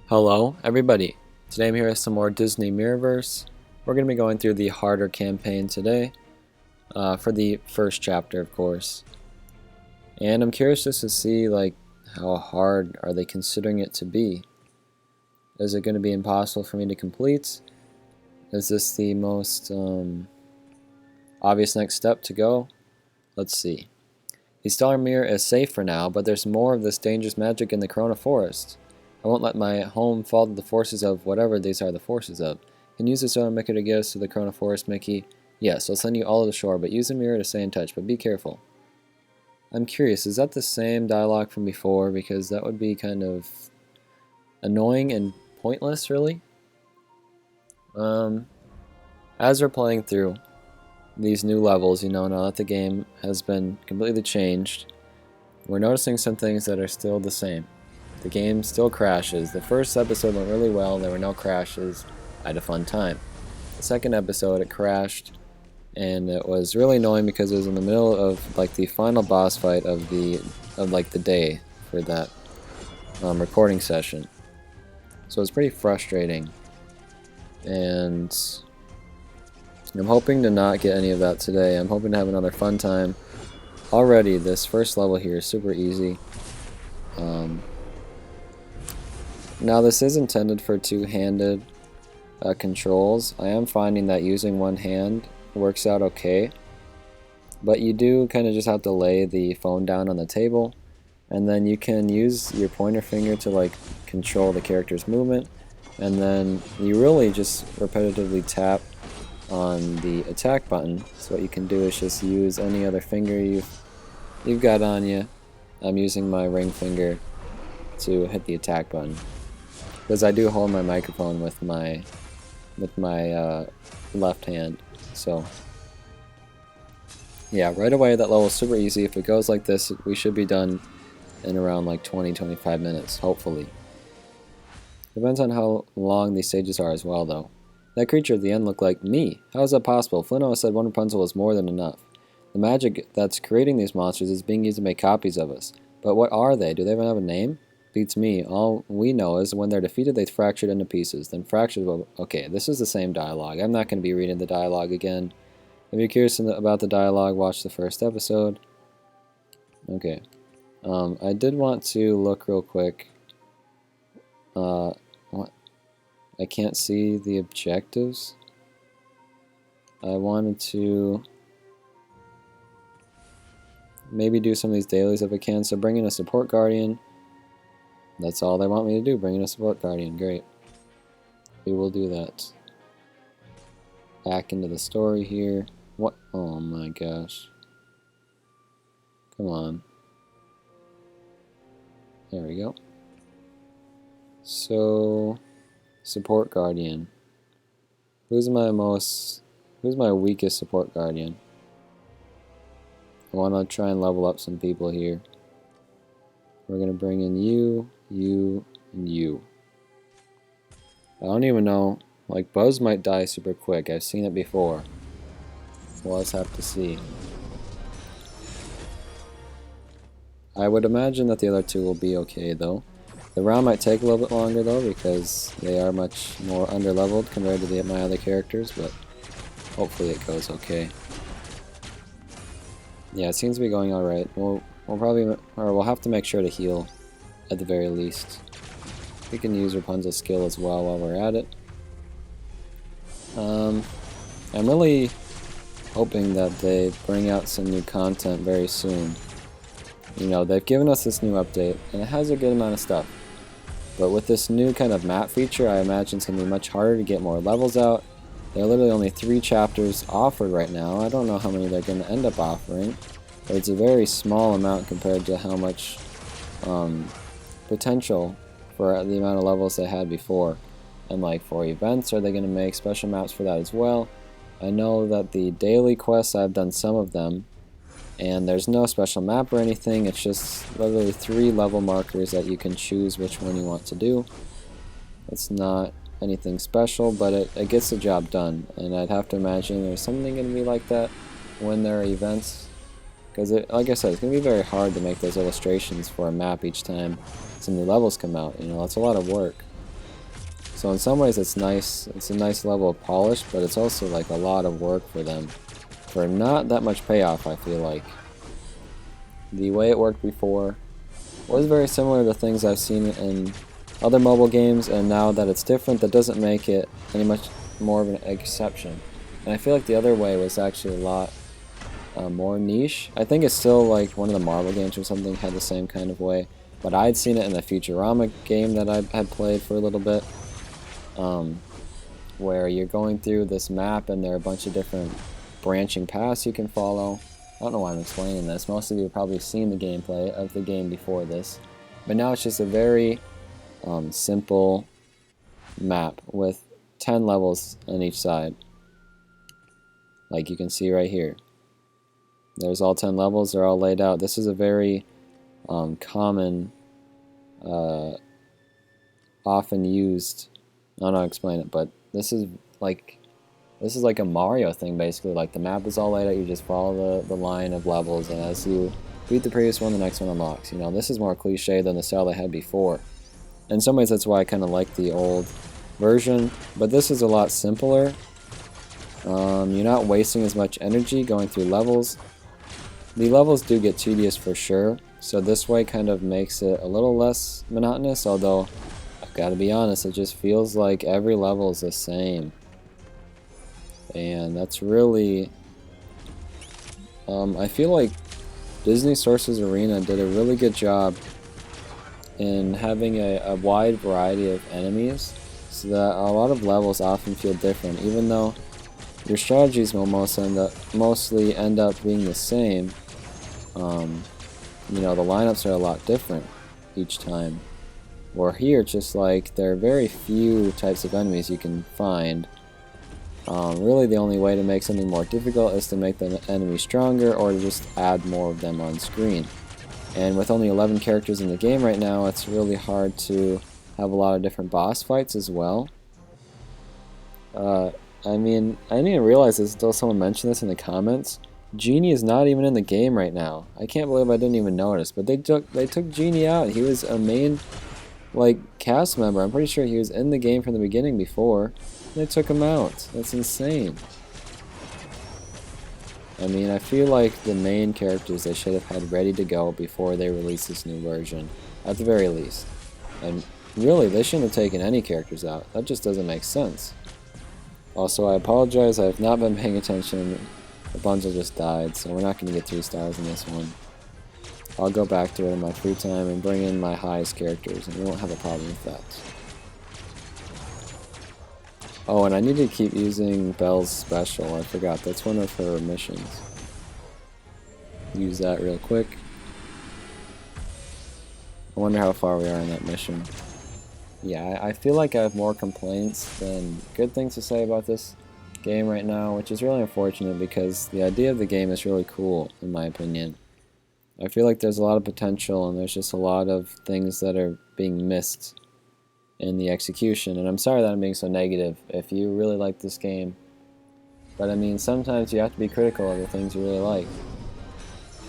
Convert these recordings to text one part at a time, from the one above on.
Hello, everybody. Today I'm here with some more Disney Mirrorverse. We're going to be going through the harder campaign today, for the first chapter, of course. And I'm curious just to see, how hard are they considering it to be? Is it going to be impossible for me to complete? Is this the most obvious next step to go? Let's see. The Stellar Mirror is safe for now, but there's more of this dangerous magic in the Corona Forest. I won't let my home fall to the forces of whatever these are the forces of. Can you use the stone maker to get us to the Corona Forest, Mickey? Yes, I'll send you all to the shore, but use the mirror to stay in touch, but be careful. I'm curious, is that the same dialogue from before? Because that would be kind of annoying and pointless, really. As we're playing through these new levels, now that the game has been completely changed, we're noticing some things that are still the same. The game still crashes. The first episode went really well, there were no crashes. I had a fun time. The second episode, it crashed, and it was really annoying because it was in the middle of the final boss fight of the day for that recording session. So it was pretty frustrating, and I'm hoping to not get any of that today. I'm hoping to have another fun time. Already, this first level here is super easy. Now this is intended for two-handed controls. I am finding that using one hand works out okay, but you do kind of just have to lay the phone down on the table, and then you can use your pointer finger to control the character's movement, and then you really just repetitively tap on the attack button. So what you can do is just use any other finger you've got on you. I'm using my ring finger to hit the attack button, because I do hold my microphone with my left hand. So yeah, right away that level is super easy. If it goes like this, we should be done in around 20-25 minutes, hopefully. Depends on how long these stages are as well, though. That creature at the end looked like me. How is that possible? Flynn always said one Rapunzel was more than enough. The magic that's creating these monsters is being used to make copies of us. But what are they? Do they even have a name? Beats me. All we know is when they're defeated, they fractured into pieces. Then fractured. Okay, this is the same dialogue. I'm not going to be reading the dialogue again. If you're curious about the dialogue, watch the first episode. Okay. I did want to look real quick. What? I can't see the objectives. I wanted to maybe do some of these dailies if I can. So bring in a support guardian. That's all they want me to do, bring in a support guardian. Great. We will do that. Back into the story here. What? Oh my gosh. Come on. There we go. So, support guardian. Who's my weakest support guardian? I want to try and level up some people here. We're going to bring in you, you, and you. I don't even know. Buzz might die super quick. I've seen it before. We'll just have to see. I would imagine that the other two will be okay, though. The round might take a little bit longer, though, because they are much more under-leveled compared to my other characters, but hopefully it goes okay. Yeah, it seems to be going alright. We'll have to make sure to heal, at the very least. We can use Rapunzel's skill as well while we're at it. I'm really hoping that they bring out some new content very soon. They've given us this new update, and it has a good amount of stuff. But with this new kind of map feature, I imagine it's going to be much harder to get more levels out. There are literally only 3 chapters offered right now. I don't know how many they're going to end up offering, but it's a very small amount compared to how much potential for the amount of levels they had before. And for events, are they going to make special maps for that as well? I know that the daily quests, I've done some of them, and there's no special map or anything. It's just literally 3 level markers that you can choose which one you want to do. It's not anything special, but it gets the job done, and I'd have to imagine there's something going to be like that when there are events, because like I said, it's going to be very hard to make those illustrations for a map each time some new levels come out. That's a lot of work. So in some ways it's nice, it's a nice level of polish, but it's also like a lot of work for them. For not that much payoff, I feel like. The way it worked before was very similar to things I've seen in other mobile games, and now that it's different, that doesn't make it any much more of an exception. And I feel like the other way was actually a lot more niche. I think it's still like one of the Marvel games or something had the same kind of way, but I'd seen it in the Futurama game that I had played for a little bit, where you're going through this map and there are a bunch of different branching paths you can follow. I don't know why I'm explaining this. Most of you have probably seen the gameplay of the game before this, but now it's just a very simple map with 10 levels on each side, like you can see right here. There's all 10 levels, they're all laid out. This is a very common, often used, I don't know how to explain it, but this is like a Mario thing basically. Like the map is all laid out, you just follow the line of levels, and as you beat the previous one, the next one unlocks. You know, this is more cliche than the style they had before. In some ways that's why I kind of like the old version, but this is a lot simpler. You're not wasting as much energy going through levels. The levels do get tedious for sure, so this way kind of makes it a little less monotonous, although I've got to be honest, it just feels like every level is the same. And that's really, I feel like Disney Sources Arena did a really good job in having a wide variety of enemies, so that a lot of levels often feel different, even though your strategies will mostly end up being the same. You know, the lineups are a lot different each time. Or here, just like there are very few types of enemies you can find. Really the only way to make something more difficult is to make the enemy stronger, or to just add more of them on screen. And with only 11 characters in the game right now, it's really hard to have a lot of different boss fights as well. I mean, I didn't even realize this until someone mentioned this in the comments. Genie is not even in the game right now. I can't believe I didn't even notice, but they took Genie out. He was a main, like, cast member. I'm pretty sure he was in the game from the beginning before. They took him out. That's insane. I mean, I feel like the main characters they should have had ready to go before they released this new version, at the very least. And really, they shouldn't have taken any characters out. That just doesn't make sense. Also, I apologize, I have not been paying attention. The bundle just died, so we're not going to get 3 stars in this one. I'll go back to it in my free time and bring in my highest characters, and we won't have a problem with that. Oh, and I need to keep using Belle's special. I forgot, that's one of her missions. Use that real quick. I wonder how far we are in that mission. Yeah, I feel like I have more complaints than good things to say about this game right now, which is really unfortunate because the idea of the game is really cool, in my opinion. I feel like there's a lot of potential, and there's just a lot of things that are being missed in the execution, and I'm sorry that I'm being so negative if you really like this game, but I mean, sometimes you have to be critical of the things you really like,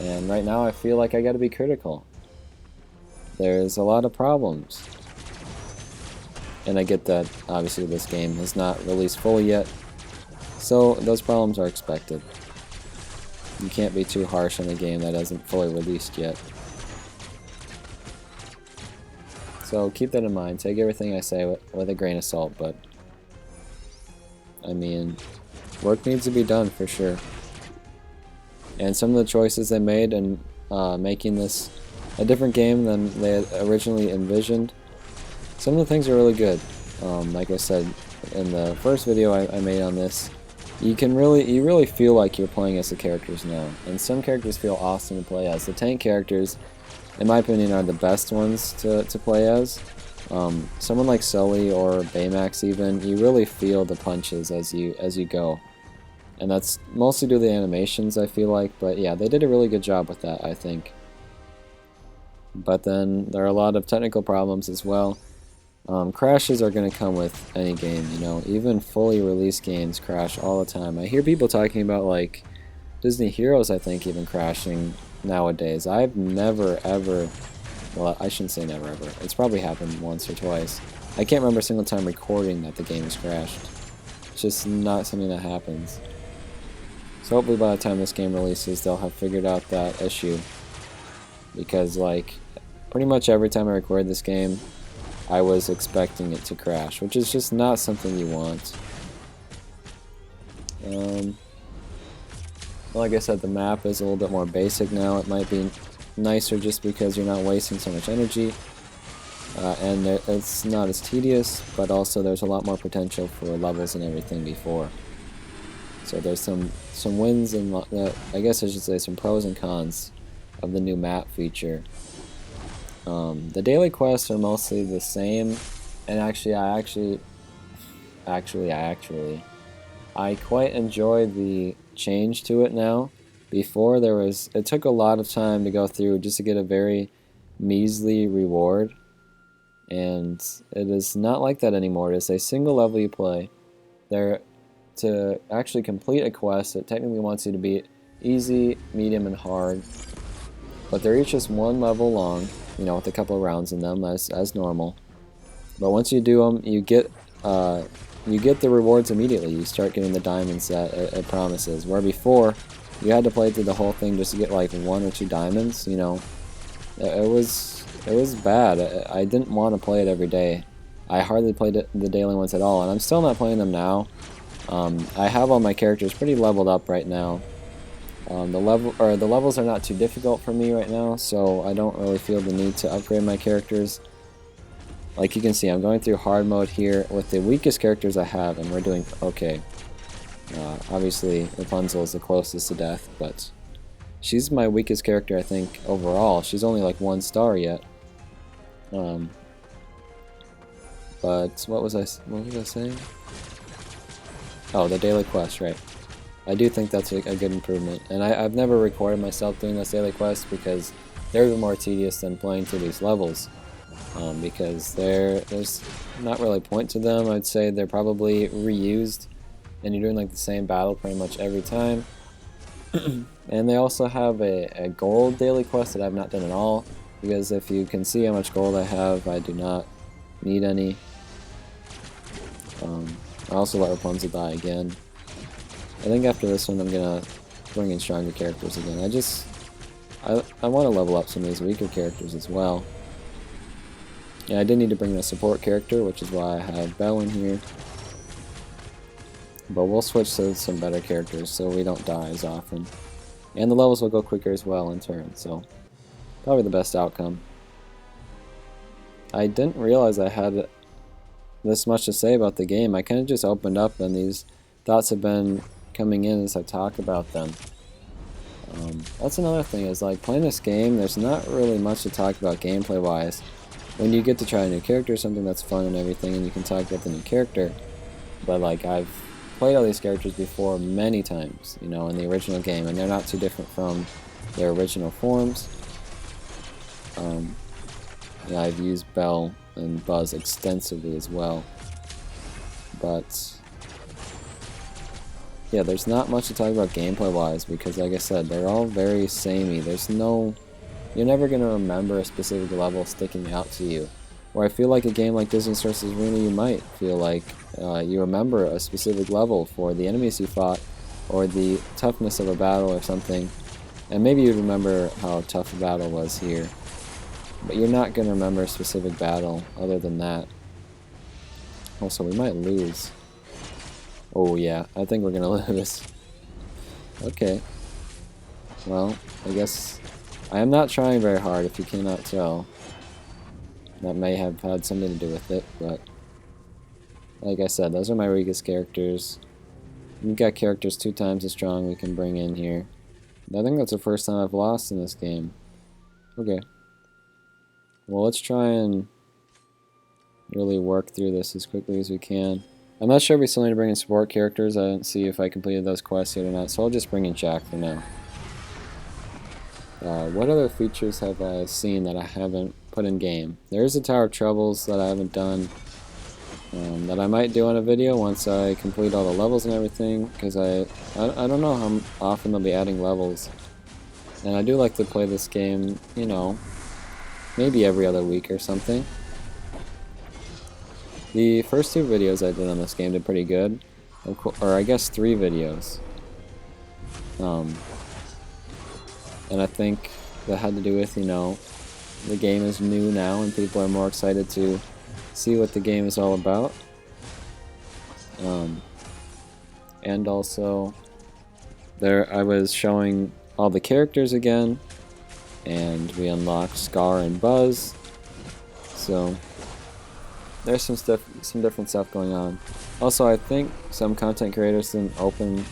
and right now I feel like I gotta be critical. There's a lot of problems, and I get that obviously this game is not released fully yet, so those problems are expected. You can't be too harsh on a game that isn't fully released yet. So keep that in mind. Take everything I say with a grain of salt, but I mean, work needs to be done for sure. And some of the choices they made in making this a different game than they had originally envisioned, some of the things are really good. Like I said in the first video I made on this, you really feel like you're playing as the characters now, and some characters feel awesome to play as. The tank characters, in my opinion, are the best ones to play as. Someone like Sully or Baymax even, you really feel the punches as you go. And that's mostly due to the animations, I feel like, but yeah, they did a really good job with that, I think. But then there are a lot of technical problems as well. Crashes are going to come with any game, you know, even fully released games crash all the time. I hear people talking about, like, Disney Heroes, I think, even crashing nowadays. I've never ever Well, I shouldn't say never ever. It's probably happened once or twice. I can't remember a single time recording that the game has crashed. It's just not something that happens. So hopefully by the time this game releases, they'll have figured out that issue. Because, like, pretty much every time I record this game, I was expecting it to crash, which is just not something you want. Like I said, the map is a little bit more basic now. It might be nicer just because you're not wasting so much energy. And it's not as tedious, but also there's a lot more potential for levels and everything before. So there's some wins and I guess I should say some pros and cons of the new map feature. The daily quests are mostly the same, and I quite enjoy the change to it now. Before it took a lot of time to go through just to get a very measly reward, and it is not like that anymore. It is a single level you play. To actually complete a quest, it technically wants you to be easy, medium, and hard, but they're each just one level long, you know, with a couple of rounds in them as normal. But once you do them, you get the rewards immediately. You start getting the diamonds that it promises. Where before, you had to play through the whole thing just to get like 1 or 2 diamonds. You know, it was bad. I didn't want to play it every day. I hardly played the daily ones at all, and I'm still not playing them now. I have all my characters pretty leveled up right now. The levels are not too difficult for me right now, so I don't really feel the need to upgrade my characters. Like you can see, I'm going through hard mode here with the weakest characters I have, and we're doing okay. Obviously, Rapunzel is the closest to death, but she's my weakest character, I think, overall. She's only like 1 star yet. But what was I saying? Oh, the daily quest, right. I do think that's a good improvement. And I've never recorded myself doing those daily quests because they're even more tedious than playing through these levels. Because there's not really a point to them. I'd say they're probably reused, and you're doing like the same battle pretty much every time. And they also have a gold daily quest that I've not done at all, because if you can see how much gold I have, I do not need any. I also let Rapunzel die again. I think after this one I'm gonna bring in stronger characters again. I want to level up some of these weaker characters as well. Yeah, I did need to bring in a support character, which is why I have Belle in here. But we'll switch to some better characters so we don't die as often. And the levels will go quicker as well in turn, so probably the best outcome. I didn't realize I had this much to say about the game. I kind of just opened up and these thoughts have been coming in as I talk about them. That's another thing, is like playing this game, there's not really much to talk about gameplay wise. When you get to try a new character, something that's fun and everything, and you can talk about the new character. But like, I've played all these characters before many times, you know, in the original game, and they're not too different from their original forms. Yeah, I've used Belle and Buzz extensively as well. But yeah, there's not much to talk about gameplay wise, because like I said, they're all very samey. You're never going to remember a specific level sticking out to you. Where I feel like a game like Disney Source's Arena, you might feel like you remember a specific level for the enemies you fought, or the toughness of a battle or something. And maybe you'd remember how tough a battle was here. But you're not going to remember a specific battle other than that. Also, we might lose. Oh yeah, I think we're going to lose. Okay. Well, I guess I am not trying very hard, if you cannot tell. That may have had something to do with it, but like I said, those are my weakest characters. We've got characters 2 times as strong we can bring in here. I think that's the first time I've lost in this game. Okay. Well, let's try and really work through this as quickly as we can. I'm not sure if we still need to bring in support characters. I didn't see if I completed those quests yet or not, so I'll just bring in Jack for now. What other features have I seen that I haven't put in game? There's a Tower of Troubles that I haven't done, that I might do on a video once I complete all the levels and everything, because I don't know how often they'll be adding levels. And I do like to play this game, you know, maybe every other week or something. The first 2 videos I did on this game did pretty good, or I guess 3 videos. And I think that had to do with, you know, the game is new now and people are more excited to see what the game is all about. And also, I was showing all the characters again, and we unlocked Scar and Buzz, so there's some different stuff going on. Also, I think some content creators didn't open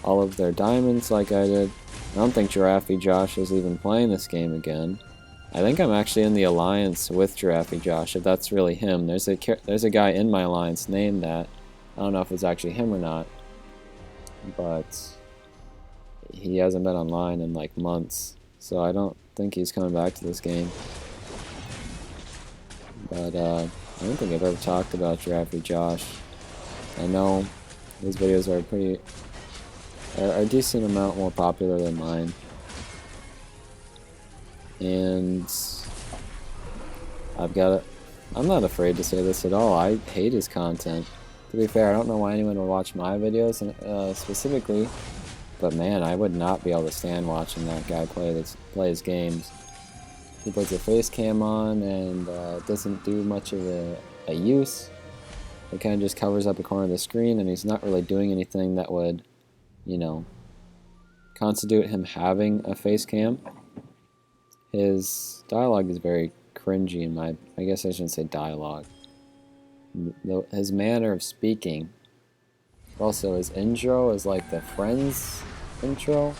all of their diamonds like I did. I don't think Giraffe Josh is even playing this game again. I think I'm actually in the alliance with Giraffe Josh, if that's really him. There's a guy in my alliance named that. I don't know if it's actually him or not, but he hasn't been online in like months, so I don't think he's coming back to this game. But I don't think I've ever talked about Giraffe Josh. I know his videos are a decent amount more popular than mine. And I'm not afraid to say this at all. I hate his content. To be fair, I don't know why anyone would watch my videos specifically, but man, I would not be able to stand watching that guy play his games. He puts a face cam on and doesn't do much of a use. It kind of just covers up a corner of the screen, and he's not really doing anything that would, you know, constitute him having a face cam. His dialogue is very cringy I guess I shouldn't say dialogue. His manner of speaking. Also, his intro is like the Friends intro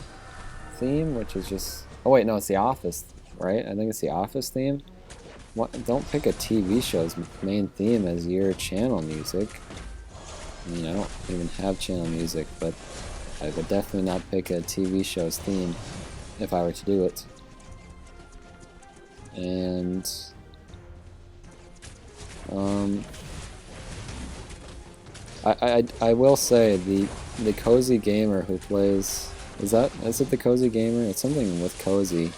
theme, which is just... Oh wait, no, it's The Office, right? I think it's The Office theme. What? Don't pick a TV show's main theme as your channel music. I mean, I don't even have channel music, but I would definitely not pick a TV show's theme if I were to do it. And I will say the Cozy Gamer who plays, is it the Cozy Gamer? It's something with Cozy.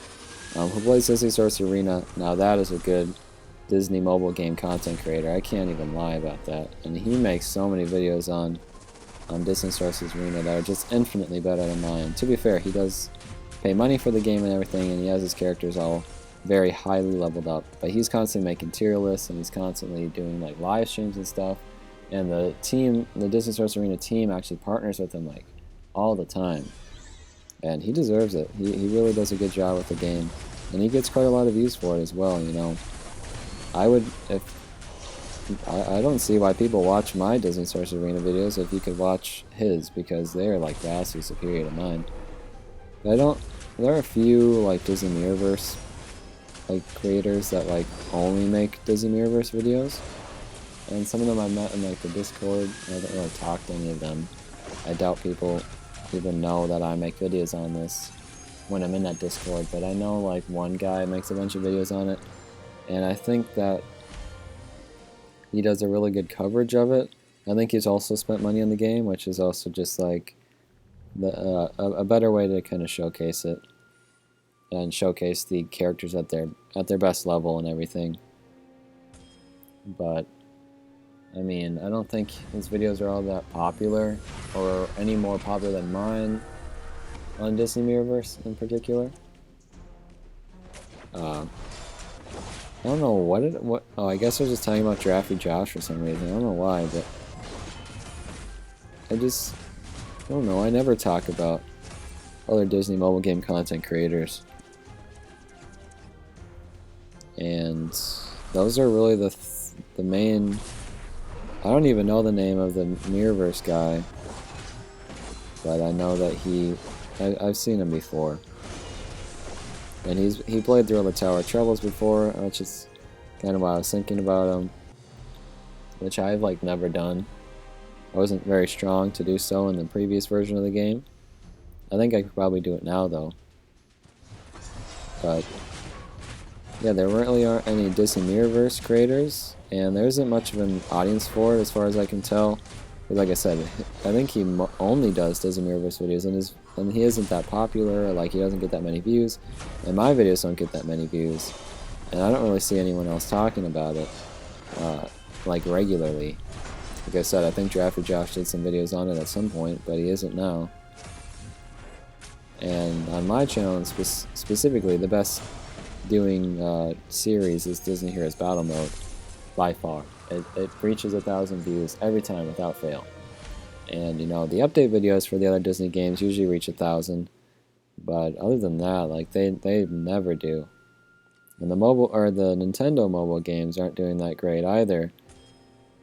Who plays Disney Source Arena. Now that is a good Disney mobile game content creator. I can't even lie about that. And he makes so many videos on Disney Source's Arena that are just infinitely better than mine. To be fair, he does pay money for the game and everything, and he has his characters all very highly leveled up. But he's constantly making tier lists, and he's constantly doing like live streams and stuff. And the Disney Source Arena team actually partners with him like all the time. And he deserves it. He really does a good job with the game. And he gets quite a lot of views for it as well, you know. I don't see why people watch my Disney Source Arena videos if you could watch his, because they are like vastly superior to mine. But there are a few like Disney Mirrorverse like creators that like only make Disney Mirrorverse videos. And some of them I met in like the Discord. I haven't really talked to any of them. I doubt people even know that I make videos on this when I'm in that Discord, but I know like one guy makes a bunch of videos on it, and I think that he does a really good coverage of it. I think he's also spent money on the game, which is also just like a better way to kind of showcase it and showcase the characters at their best level and everything. But I mean, I don't think his videos are all that popular, or any more popular than mine on Disney Mirrorverse in particular. I don't know what. Oh, I guess I was just talking about Giraffe Josh for some reason. I don't know why, but I don't know. I never talk about other Disney mobile game content creators, and those are really the main. I don't even know the name of the Mirrorverse guy, but I know that I've seen him before. And he played through all the Tower of Troubles before, which is kind of why I was thinking about him, which I've like never done. I wasn't very strong to do so in the previous version of the game. I think I could probably do it now though. But yeah, there really aren't any Disney Mirrorverse creators, and there isn't much of an audience for it as far as I can tell. But like I said, I think he only does Disney Mirrorverse videos, and he isn't that popular, or like he doesn't get that many views, and my videos don't get that many views. and I don't really see anyone else talking about it like regularly. Like I said, I think Drafty Josh did some videos on it at some point, but he isn't now. And on my channel specifically, the best doing series is Disney Heroes Battle Mode, by far. It reaches 1,000 views every time without fail. And you know, the update videos for the other Disney games usually reach 1,000, but other than that, like they never do. And the mobile or the Nintendo mobile games aren't doing that great either.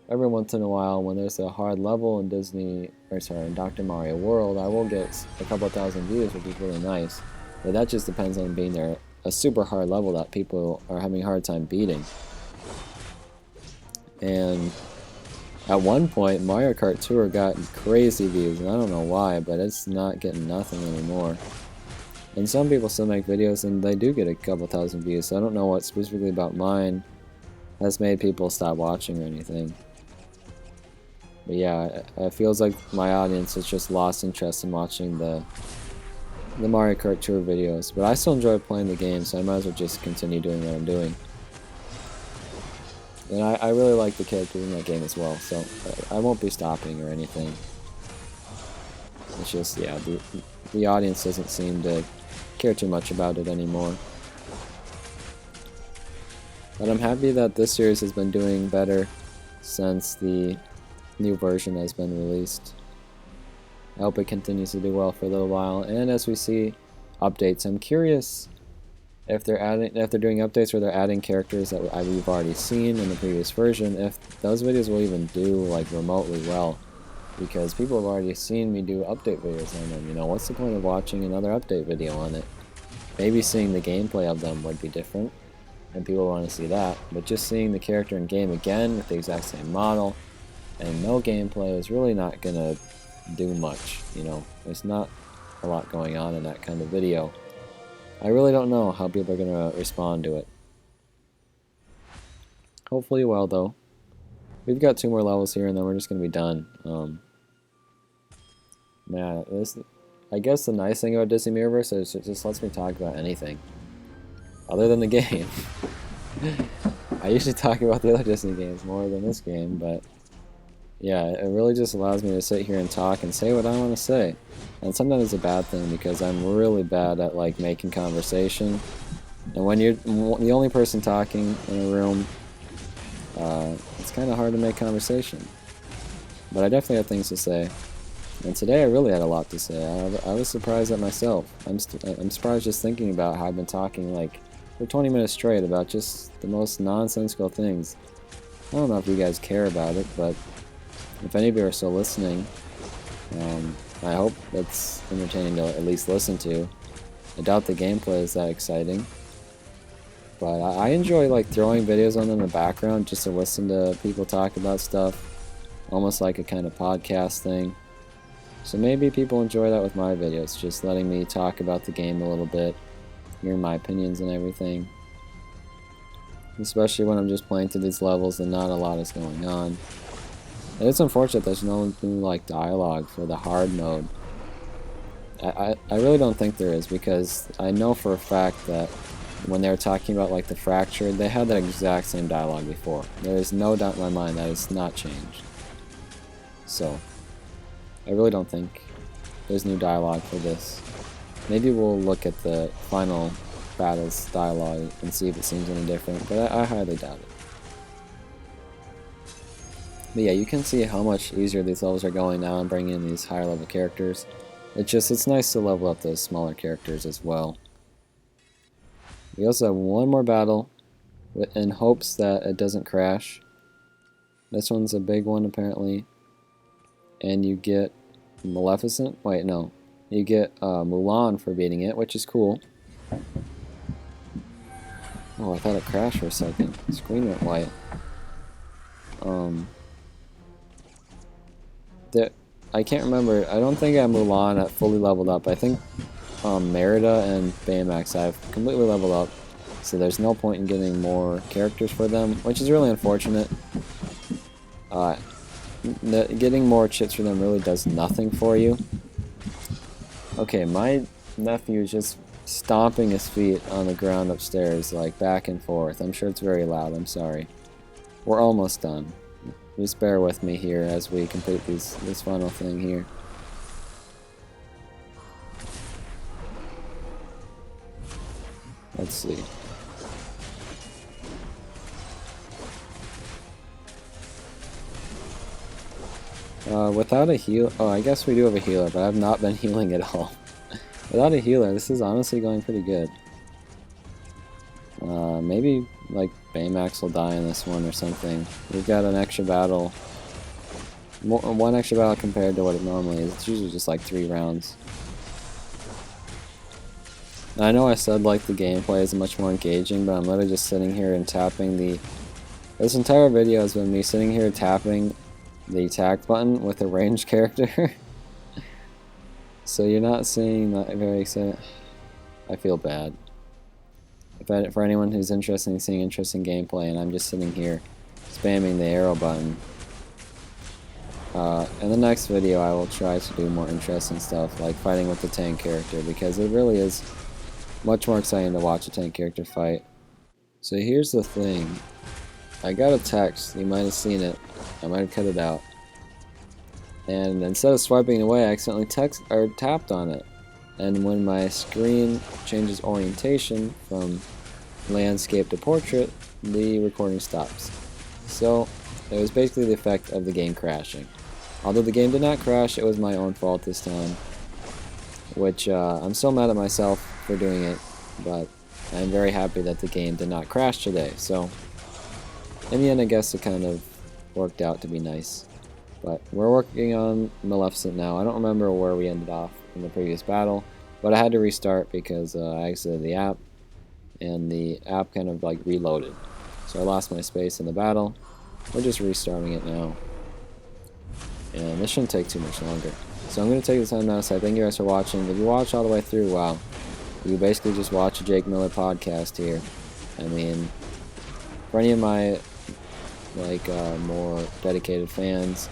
Every once in a while, when there's a hard level in in Dr. Mario World, I will get a couple thousand views, which is really nice. But that just depends on being there a super hard level that people are having a hard time beating. And at one point, Mario Kart Tour got crazy views, and I don't know why, but it's not getting nothing anymore. And some people still make videos, and they do get a couple thousand views, so I don't know what specifically about mine has made people stop watching or anything. But yeah, it feels like my audience has just lost interest in watching the Mario Kart Tour videos. But I still enjoy playing the game, so I might as well just continue doing what I'm doing. And I really like the characters in that game as well, so I won't be stopping or anything. It's just, yeah, the audience doesn't seem to care too much about it anymore. But I'm happy that this series has been doing better since the new version has been released. I hope it continues to do well for a little while, and as we see updates, I'm curious if they're doing updates or they're adding characters that we've already seen in the previous version, if those videos will even do like remotely well, because people have already seen me do update videos on them. You know, what's the point of watching another update video on it? Maybe seeing the gameplay of them would be different, and people want to see that, but just seeing the character in game again with the exact same model and no gameplay is really not gonna do much. You know, there's not a lot going on in that kind of video. I really don't know how people are gonna respond to it. Hopefully well, though. We've got 2 more levels here and then we're just gonna be done. Man, I guess the nice thing about Disney Mirrorverse is it just lets me talk about anything other than the game. I usually talk about the other Disney games more than this game, but yeah, it really just allows me to sit here and talk and say what I want to say. And sometimes it's a bad thing because I'm really bad at like making conversation. And when you're the only person talking in a room, it's kind of hard to make conversation. But I definitely have things to say. And today I really had a lot to say. I was surprised at myself. I'm surprised just thinking about how I've been talking like for 20 minutes straight about just the most nonsensical things. I don't know if you guys care about it, but if any of you are still listening, I hope it's entertaining to at least listen to. I doubt the gameplay is that exciting, but I enjoy like throwing videos on in the background just to listen to people talk about stuff, almost like a kind of podcast thing. So maybe people enjoy that with my videos, just letting me talk about the game a little bit, hearing my opinions and everything. Especially when I'm just playing through these levels and not a lot is going on. And it's unfortunate there's no new like dialogue for the hard mode. I really don't think there is, because I know for a fact that when they were talking about like the fractured, they had that exact same dialogue before. There is no doubt in my mind that it's not changed. So I really don't think there's new dialogue for this. Maybe we'll look at the final battles dialogue and see if it seems any different, but I highly doubt it. But yeah, you can see how much easier these levels are going now and bringing in these higher level characters. It's nice to level up those smaller characters as well. We also have one more battle in hopes that it doesn't crash. This one's a big one apparently. And you get Maleficent? Wait, no. You get Mulan for beating it, which is cool. Oh, I thought it crashed for a second. The screen went white. I can't remember. I don't think I have Mulan at fully leveled up. I think Merida and Baymax I've completely leveled up. So there's no point in getting more characters for them, which is really unfortunate. Getting more chips for them really does nothing for you. Okay, my nephew is just stomping his feet on the ground upstairs, like back and forth. I'm sure it's very loud, I'm sorry. We're almost done. Just bear with me here as we complete this final thing here. Let's see. Without a heal, oh, I guess we do have a healer, but I've not been healing at all. Without a healer, this is honestly going pretty good. Maybe like Baymax will die in this one or something. We've got an extra battle. One extra battle compared to what it normally is. It's usually just like 3 rounds. Now, I know I said like the gameplay is much more engaging, but I'm literally just sitting here and tapping the... This entire video has been me sitting here tapping the attack button with a ranged character. So you're not seeing that very exciting. I feel bad. For anyone who's interested in seeing interesting gameplay, and I'm just sitting here spamming the arrow button. In the next video I will try to do more interesting stuff, like fighting with the tank character, because it really is much more exciting to watch a tank character fight. So here's the thing. I got a text, you might have seen it, I might have cut it out. And instead of swiping away, I accidentally tapped on it. And when my screen changes orientation from landscape to portrait, the recording stops. So it was basically the effect of the game crashing. Although the game did not crash, it was my own fault this time. Which I'm so mad at myself for doing it, but I'm very happy that the game did not crash today. So in the end, I guess it kind of worked out to be nice. But we're working on Maleficent now. I don't remember where we ended off in the previous battle, but I had to restart because I exited the app, and the app kind of like reloaded. So I lost my space in the battle. We're just restarting it now. And this shouldn't take too much longer. So I'm going to take the time now to say thank you guys for watching. If you watch all the way through, wow. You basically just watch a Jake Miller podcast here. I mean, for any of my more dedicated fans,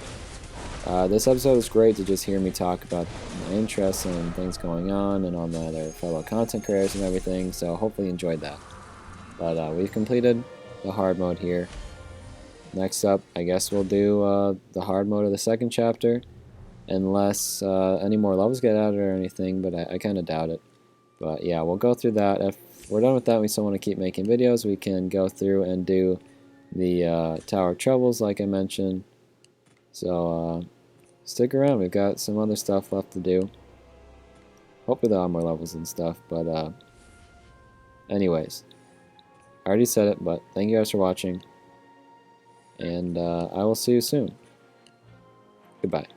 this episode is great to just hear me talk about my interests and things going on and all my other fellow content creators and everything, so hopefully you enjoyed that. But we've completed the hard mode here. Next up, I guess we'll do the hard mode of the second chapter, unless any more levels get added or anything, but I kind of doubt it. But yeah, we'll go through that. If we're done with that, we still want to keep making videos, we can go through and do the Tower of Troubles like I mentioned. So stick around, we've got some other stuff left to do. Hopefully there are more levels and stuff, but anyways, I already said it, but thank you guys for watching, and I will see you soon. Goodbye.